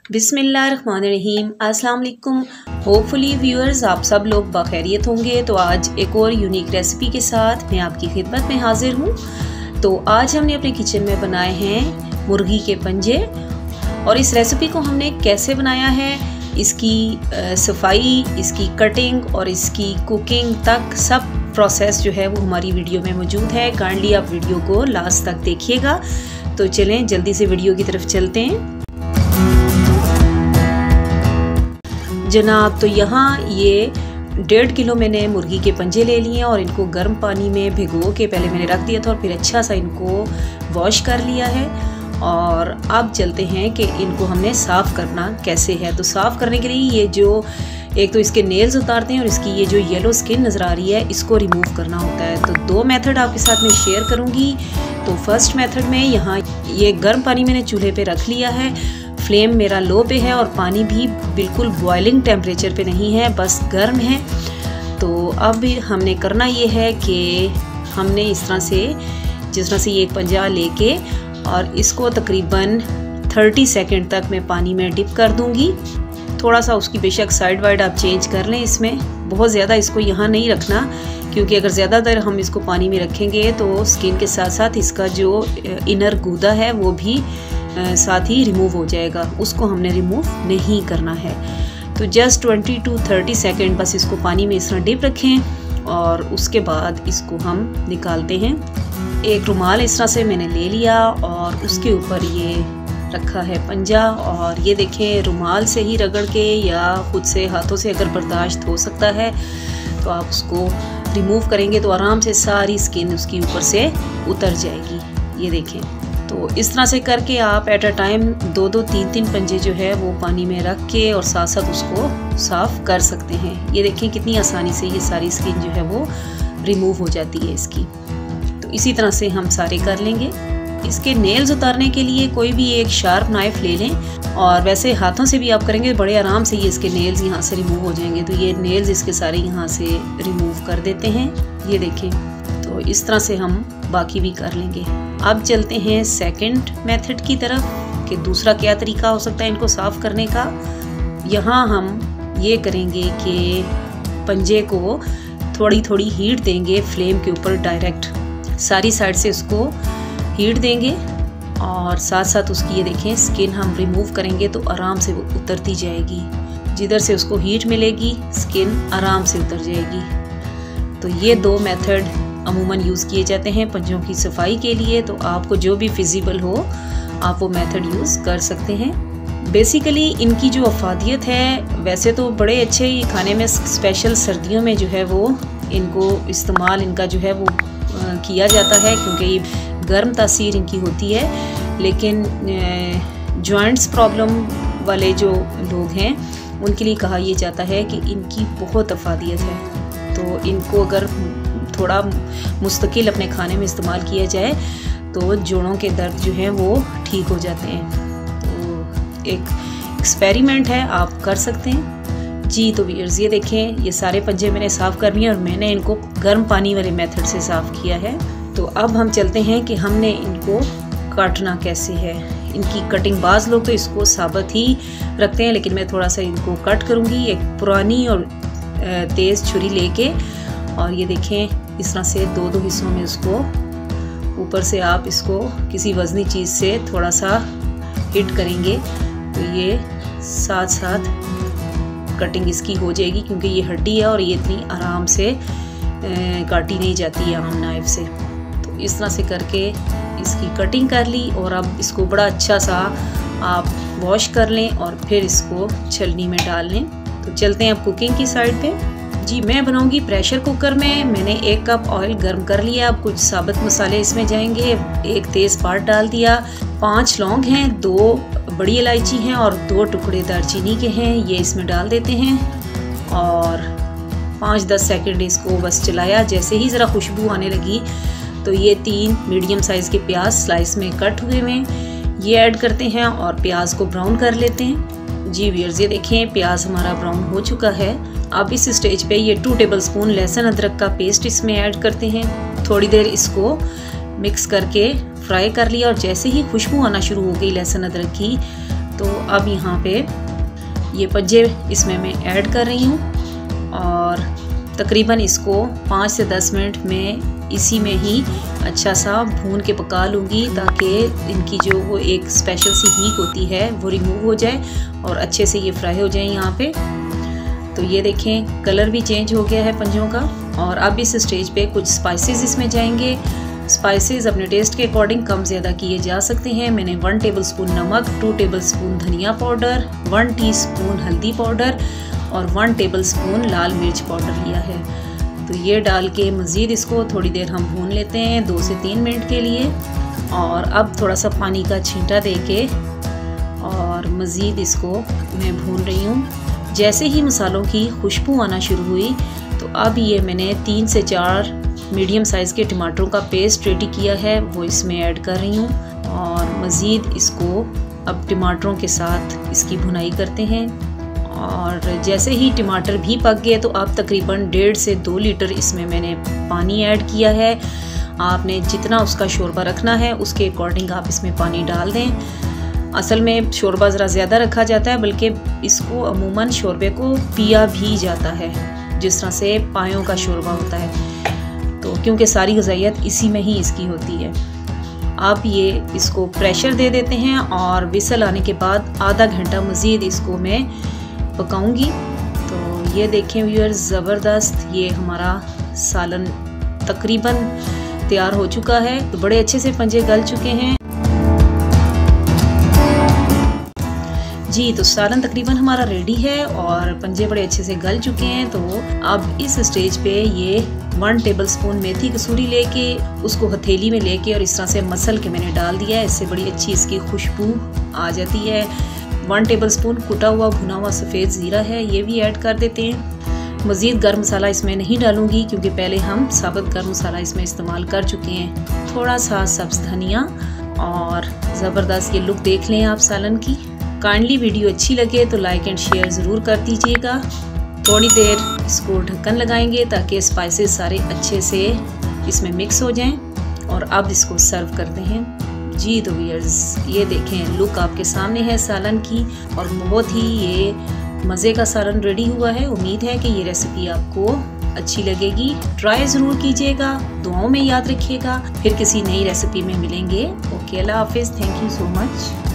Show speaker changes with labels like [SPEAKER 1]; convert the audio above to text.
[SPEAKER 1] बिस्मिल्लाहिर्रहमानिर्रहीम। अस्सलाम वालेकुम। होपफुली व्यूअर्स आप सब लोग बखैरियत होंगे। तो आज एक और यूनिक रेसिपी के साथ मैं आपकी खिदमत में हाजिर हूँ। तो आज हमने अपने किचन में बनाए हैं मुर्गी के पंजे, और इस रेसिपी को हमने कैसे बनाया है, इसकी सफाई, इसकी कटिंग और इसकी कुकिंग तक सब प्रोसेस जो है वो हमारी वीडियो में मौजूद है। काइंडली आप वीडियो को लास्ट तक देखिएगा। तो चलें जल्दी से वीडियो की तरफ चलते हैं जनाब। तो यहाँ ये 1.5 किलो मैंने मुर्गी के पंजे ले लिए हैं और इनको गर्म पानी में भिगो के पहले मैंने रख दिया था और फिर अच्छा सा इनको वॉश कर लिया है। और अब चलते हैं कि इनको हमने साफ़ करना कैसे है। तो साफ़ करने के लिए ये जो एक तो इसके नेल्स उतारते हैं और इसकी ये जो येलो स्किन नज़र आ रही है इसको रिमूव करना होता है। तो दो मेथड आपके साथ मैं शेयर करूँगी। तो फर्स्ट मेथड में यहाँ ये गर्म पानी मैंने चूल्हे पे रख लिया है, फ्लेम मेरा लो पे है और पानी भी बिल्कुल बॉइलिंग टेम्परेचर पे नहीं है, बस गर्म है। तो अब हमने करना ये है कि हमने इस तरह से जिस तरह से ये एक पंजा लेके और इसको तकरीबन 30 सेकंड तक मैं पानी में डिप कर दूंगी। थोड़ा सा उसकी बेशक साइड वाइड आप चेंज कर लें, इसमें बहुत ज़्यादा इसको यहाँ नहीं रखना, क्योंकि अगर ज़्यादा देर हम इसको पानी में रखेंगे तो स्किन के साथ साथ इसका जो इनर गूदा है वो भी साथ ही रिमूव हो जाएगा, उसको हमने रिमूव नहीं करना है। तो जस्ट 20 to 30 सेकेंड बस इसको पानी में इस तरह डिप रखें और उसके बाद इसको हम निकालते हैं। एक रुमाल इस तरह से मैंने ले लिया और उसके ऊपर ये रखा है पंजा, और ये देखें रुमाल से ही रगड़ के या खुद से हाथों से अगर बर्दाश्त हो सकता है तो आप उसको रिमूव करेंगे तो आराम से सारी स्किन उसकी ऊपर से उतर जाएगी। ये देखें। तो इस तरह से करके आप एट अ टाइम 2-2, 3-3 पंजे जो है वो पानी में रख के और साथ साथ उसको साफ़ कर सकते हैं। ये देखें कितनी आसानी से ये सारी स्किन जो है वो रिमूव हो जाती है इसकी। तो इसी तरह से हम सारे कर लेंगे। इसके नेल्स उतारने के लिए कोई भी एक शार्प नाइफ ले लें, और वैसे हाथों से भी आप करेंगे बड़े आराम से ये इसके नेल्स यहाँ से रिमूव हो जाएंगे। तो ये नेल्स इसके सारे यहाँ से रिमूव कर देते हैं। ये देखें। तो इस तरह से हम बाकी भी कर लेंगे। अब चलते हैं सेकंड मेथड की तरफ कि दूसरा क्या तरीका हो सकता है इनको साफ़ करने का। यहाँ हम ये करेंगे कि पंजे को थोड़ी थोड़ी हीट देंगे फ्लेम के ऊपर, डायरेक्ट सारी साइड से उसको हीट देंगे और साथ साथ उसकी ये देखें स्किन हम रिमूव करेंगे तो आराम से वो उतरती जाएगी। जिधर से उसको हीट मिलेगी स्किन आराम से उतर जाएगी। तो ये दो मेथड अमूमन यूज़ किए जाते हैं पंजों की सफाई के लिए। तो आपको जो भी फिजिबल हो आप वो मेथड यूज़ कर सकते हैं। बेसिकली इनकी जो अफादियत है वैसे तो बड़े अच्छे ही खाने में, स्पेशल सर्दियों में जो है वो इनको इस्तेमाल इनका जो है वो किया जाता है, क्योंकि गर्म तासीर इनकी होती है। लेकिन जॉइंट्स प्रॉब्लम वाले जो लोग हैं उनके लिए कहा यह जाता है कि इनकी बहुत अफादियत है। तो इनको अगर थोड़ा मुस्तकिल अपने खाने में इस्तेमाल किया जाए तो जोड़ों के दर्द जो हैं वो ठीक हो जाते हैं। तो एक एक्सपेरिमेंट है, आप कर सकते हैं जी। तो व्यूअर्स ये देखें, ये सारे पंजे मैंने साफ़ कर लिए और मैंने इनको गर्म पानी वाले मेथड से साफ़ किया है। तो अब हम चलते हैं कि हमने इनको काटना कैसे है। इनकी कटिंग बाज़ लोग तो इसको साबित ही रखते हैं, लेकिन मैं थोड़ा सा इनको कट करूँगी एक पुरानी और तेज़ छुरी लेके। और ये देखें इस तरह से 2-2 हिस्सों में उसको ऊपर से आप इसको किसी वज़नी चीज़ से थोड़ा सा हिट करेंगे तो ये साथ साथ कटिंग इसकी हो जाएगी, क्योंकि ये हड्डी है और ये इतनी आराम से काटी नहीं जाती है आम नाइफ से। तो इस तरह से करके इसकी कटिंग कर ली और अब इसको बड़ा अच्छा सा आप वॉश कर लें और फिर इसको छलनी में डाल लें। तो चलते हैं अब कुकिंग की साइड पे जी। मैं बनाऊंगी प्रेशर कुकर में। मैंने 1 कप ऑयल गर्म कर लिया। अब कुछ साबुत मसाले इसमें जाएंगे। एक तेज़पात डाल दिया, 5 लौंग हैं, 2 बड़ी इलायची हैं और 2 टुकड़े दालचीनी के हैं, ये इसमें डाल देते हैं। और 5-10 सेकंड इसको बस चलाया। जैसे ही ज़रा खुशबू आने लगी तो ये 3 मीडियम साइज़ के प्याज स्लाइस में कट हुए हैं ये ऐड करते हैं और प्याज को ब्राउन कर लेते हैं जी। व्यूअर्स ये देखें प्याज हमारा ब्राउन हो चुका है। अब इस स्टेज पे ये 2 टेबलस्पून लहसुन अदरक का पेस्ट इसमें ऐड करते हैं। थोड़ी देर इसको मिक्स करके फ्राई कर लिया और जैसे ही खुशबू आना शुरू हो गई लहसुन अदरक की तो अब यहाँ पे ये पंजे इसमें मैं ऐड कर रही हूँ और तकरीबन इसको 5 से 10 मिनट में इसी में ही अच्छा सा भून के पका लूँगी, ताकि इनकी जो वो एक स्पेशल सी हीट होती है वो रिमूव हो जाए और अच्छे से ये फ्राई हो जाए यहाँ पे। तो ये देखें कलर भी चेंज हो गया है पंजों का। और अब इस स्टेज पे कुछ स्पाइसेस इसमें जाएंगे। स्पाइसेस अपने टेस्ट के अकॉर्डिंग कम ज़्यादा किए जा सकते हैं। मैंने 1 टेबलस्पून नमक, 2 टेबलस्पून धनिया पाउडर, 1 टीस्पून हल्दी पाउडर और 1 टेबलस्पून लाल मिर्च पाउडर लिया है। तो ये डाल के मज़ीद इसको थोड़ी देर हम भून लेते हैं 2 से 3 मिनट के लिए। और अब थोड़ा सा पानी का छींटा देके और मज़ीद इसको मैं भून रही हूँ। जैसे ही मसालों की खुशबू आना शुरू हुई तो अब ये मैंने 3 से 4 मीडियम साइज़ के टमाटरों का पेस्ट रेडी किया है, वो इसमें ऐड कर रही हूँ। और मज़ीद इसको अब टमाटरों के साथ इसकी भुनाई करते हैं। और जैसे ही टमाटर भी पक गए तो अब तकरीबन 1.5 से 2 लीटर इसमें मैंने पानी ऐड किया है। आपने जितना उसका शोरबा रखना है उसके अकॉर्डिंग आप इसमें पानी डाल दें। असल में शोरबा ज़रा ज़्यादा रखा जाता है, बल्कि इसको अमूमन शोरबे को पिया भी जाता है, जिस तरह से पायों का शोरबा होता है। तो क्योंकि सारी ग़िज़ाइयत इसी में ही इसकी होती है। अब ये इसको प्रेशर दे देते हैं और विसल आने के बाद आधा घंटा मज़ीद इसको मैं पकाऊंगी। तो ये देखें व्यूअर्स, ज़बरदस्त ये हमारा सालन तकरीबन तैयार हो चुका है। तो बड़े अच्छे से पंजे गल चुके हैं जी। तो सालन तकरीबन हमारा रेडी है और पंजे बड़े अच्छे से गल चुके हैं। तो अब इस स्टेज पे ये 1 टेबलस्पून मेथी कसूरी लेके उसको हथेली में लेके और इस तरह से मसल के मैंने डाल दिया है। इससे बड़ी अच्छी इसकी खुशबू आ जाती है। 1 टेबलस्पून कुटा हुआ भुना हुआ सफ़ेद ज़ीरा है, ये भी ऐड कर देते हैं। मज़ीद गर्म मसाला इसमें नहीं डालूंगी क्योंकि पहले हम साबुत गर्म मसाला इसमें इस्तेमाल कर चुके हैं। थोड़ा सा सब्ज़ धनिया और ज़बरदस्त ये लुक देख लें आप सालन की। काइंडली वीडियो अच्छी लगे तो लाइक एंड शेयर ज़रूर कर दीजिएगा। थोड़ी देर इसको ढक्कन लगाएंगे ताकि स्पाइसेस सारे अच्छे से इसमें मिक्स हो जाएं और अब इसको सर्व करते हैं जी। तो व्यूअर्स ये देखें लुक आपके सामने है सालन की और बहुत ही ये मज़े का सालन रेडी हुआ है। उम्मीद है कि ये रेसिपी आपको अच्छी लगेगी। ट्राई ज़रूर कीजिएगा, दुआओं में याद रखिएगा। फिर किसी नई रेसिपी में मिलेंगे। ओके, अल्लाह हाफिज़। Thank you so much.